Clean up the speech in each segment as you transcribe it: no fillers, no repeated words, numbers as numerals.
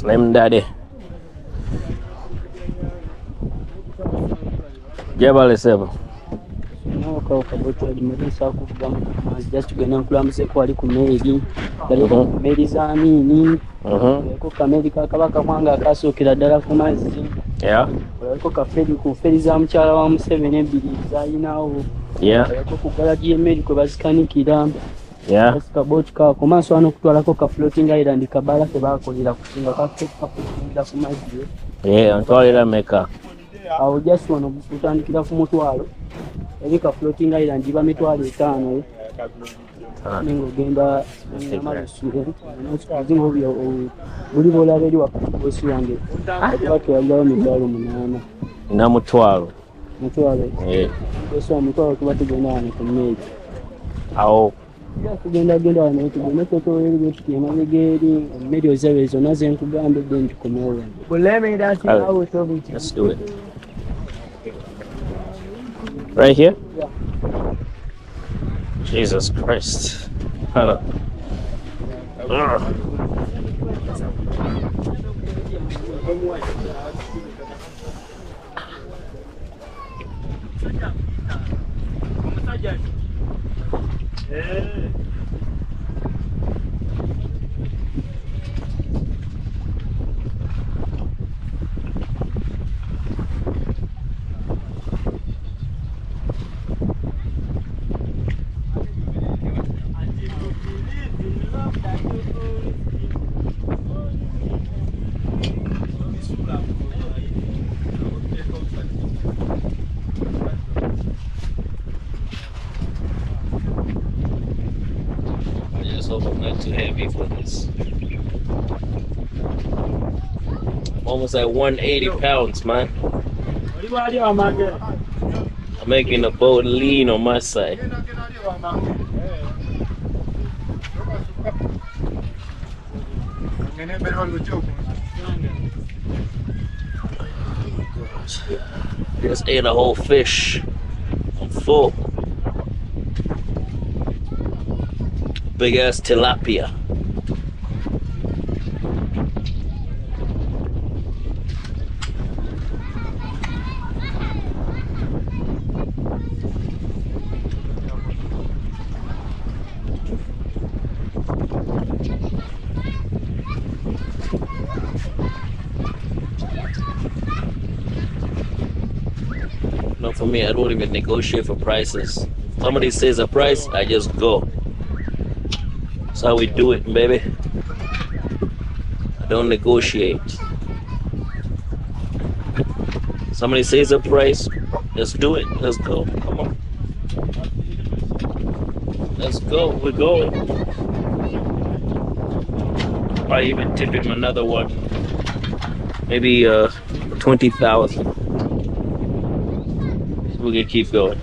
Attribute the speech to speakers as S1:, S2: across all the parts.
S1: Slim Daddy. Jebale sebo.
S2: Noka ukaboti wajimurisha kuvuga just tugenda nkulamuse ko ali ku meri bali ku meri za nini ko kameri kakabaka kwanga akasookera ddala ku mazzi ko kaferi ku feri za mukyala wa Museveni ebiri zayinawo ko kugala gy'emmeri kwe bazikanikira kaboti kako maaso wano okutwalako ka floating island kabala kebakolera kusinga kakusingira ku mazzi
S1: ontwalira meka
S2: awo just wano kutandikira ku mutwalo Erika floating island iba mitwalo 5 ningo genda amalusure zingo byo buli bola beri wakubosi wange watu walao mitwalo 8
S1: na mutwalo
S2: so mutwalo kuba tugenda ne ku mezi
S1: awo
S2: tugenda wane tugenda toto eri tukema negeri medio zebezo naze nkugambe dendi komewe buleme dati awo so bichi.
S1: Let's do it. Right here?
S2: Yeah.
S1: Jesus Christ. I'm not too heavy for this. Almost at 180 pounds, man. I'm making the boat lean on my side. Just ate a whole fish. I'm full. Big ass tilapia. No, for me, I don't even negotiate for prices. If somebody says a price, I just go. That's how we do it, baby. I don't negotiate. Somebody says a price, let's do it. Let's go. Come on. Let's go. We're going. Probably even tip him another one. Maybe 20,000. We can keep going.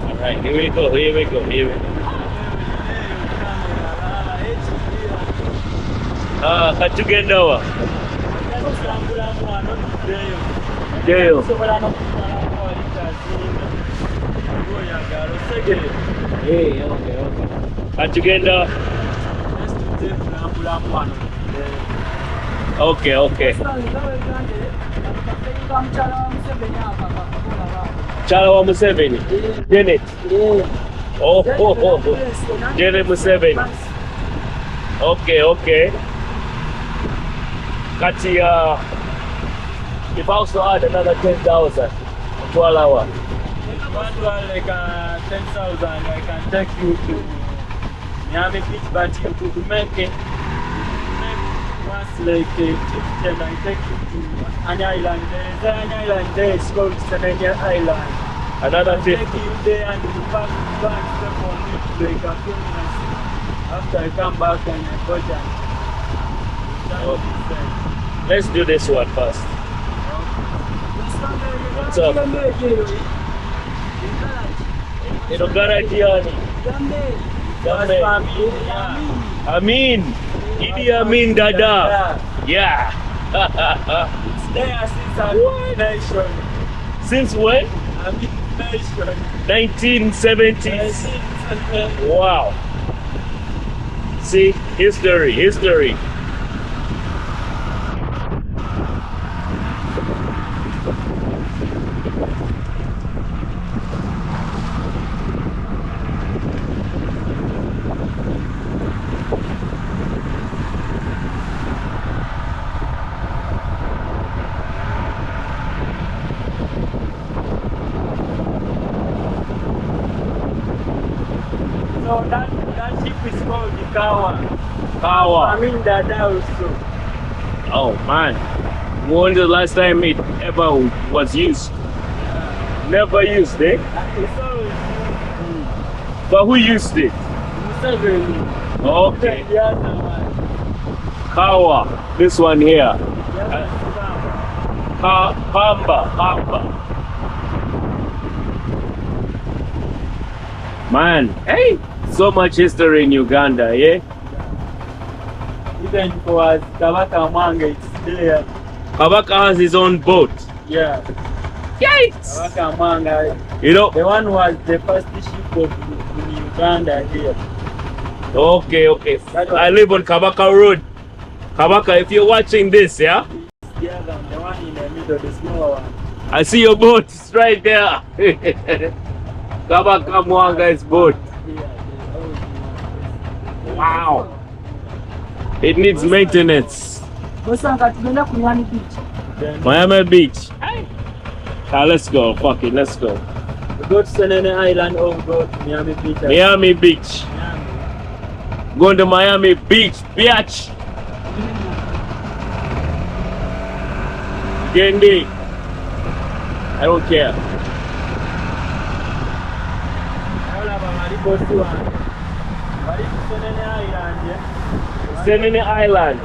S1: Alright, here we go. Katugendawa. Jail. Hey, okay. Katugenda. Okay. Chala wa Museveni. Janet. Oh. Janet Museveni. Okay. Kati if I also add another 10,000, 12 hours.
S3: Like 10,000, I can take you to Miami Beach, but you could make it. Once like 15, I take you to an island. There is an island there, it's called Senania Island.
S1: Another 50.
S3: Take you there and you pass step on it like a few minutes. After I come back and I go down.
S1: Let's do this one first. What's up? Ino garage yani.
S3: First family, yeah.
S1: Amin. Idi Amin dada. Yeah.
S3: It's there since Amin Nation.
S1: Since when?
S3: Amin Nation.
S1: 1970s. Wow. See, history.
S3: So that ship is called the Kawa.
S1: Kawa.
S3: Amin Dada also.
S1: Oh man. When the last time it ever was used? Never used it.
S3: It's always
S1: But who used it?
S3: Museveni.
S1: Okay.
S3: The other one.
S1: Kawa. This one here.
S3: The other is Kawa.
S1: Pamba. Man, hey, so much history in Uganda, yeah?
S3: Even for Kabaka Mwanga, it's there.
S1: Kabaka has his own boat.
S3: Yeah.
S1: Yikes!
S3: Kabaka Mwanga.
S1: You know,
S3: The one was the first ship in Uganda here.
S1: okay. I live on Kabaka Road. Kabaka, if you're watching this, yeah?
S3: The other one, the one in the middle, the smaller one.
S1: I see your boat, it's right there. Kabaka Mwanga's boat. Wow. It needs maintenance. Miami Beach. Let's go. Fuck it, let's go.
S3: We go to Senene Island or we go to Miami Beach.
S1: Miami Beach.
S3: Miami.
S1: Going to Miami Beach, bitch. Gendi. I don't care. Senene Island.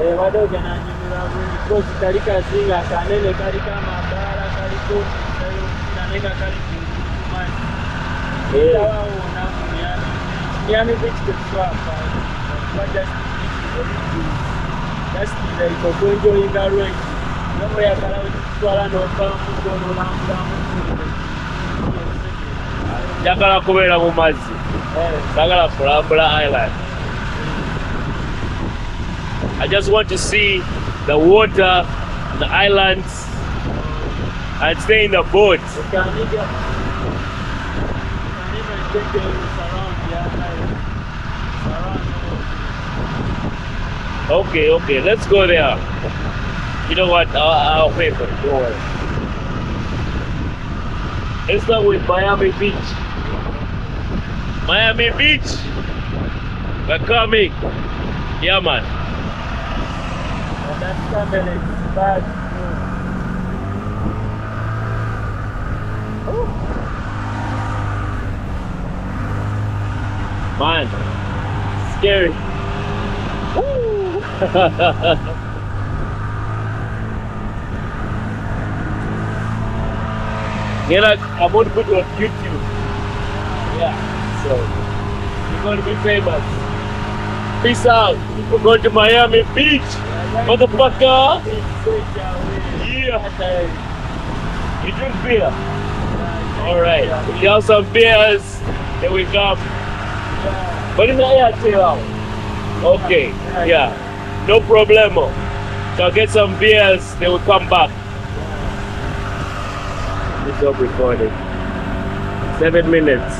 S3: Miami Beach the swap. Just like for enjoying the rain.
S1: Njagala kubeera mu mazzi. Njagala kulambula island. I just want to see the water, the islands, and stay in the boat.
S3: You can even take the surround the island.
S1: Okay, let's go there. You know what? I'll pay for it. Don't worry. Let's start with Miami Beach. Miami Beach. We're coming. Yeah, man.
S3: And that's coming. It's bad.
S1: Man, scary. Woo! You know, I'm going to put it on YouTube. Yeah, so you're going to be famous. Peace out. We're going to Miami Beach, motherfucker. Yeah. You drink beer? All right. We have some beers. Then we come. But in the air, okay. Yeah. No problemo. So I'll get some beers. Then we'll come back. It's up recording. 7 minutes.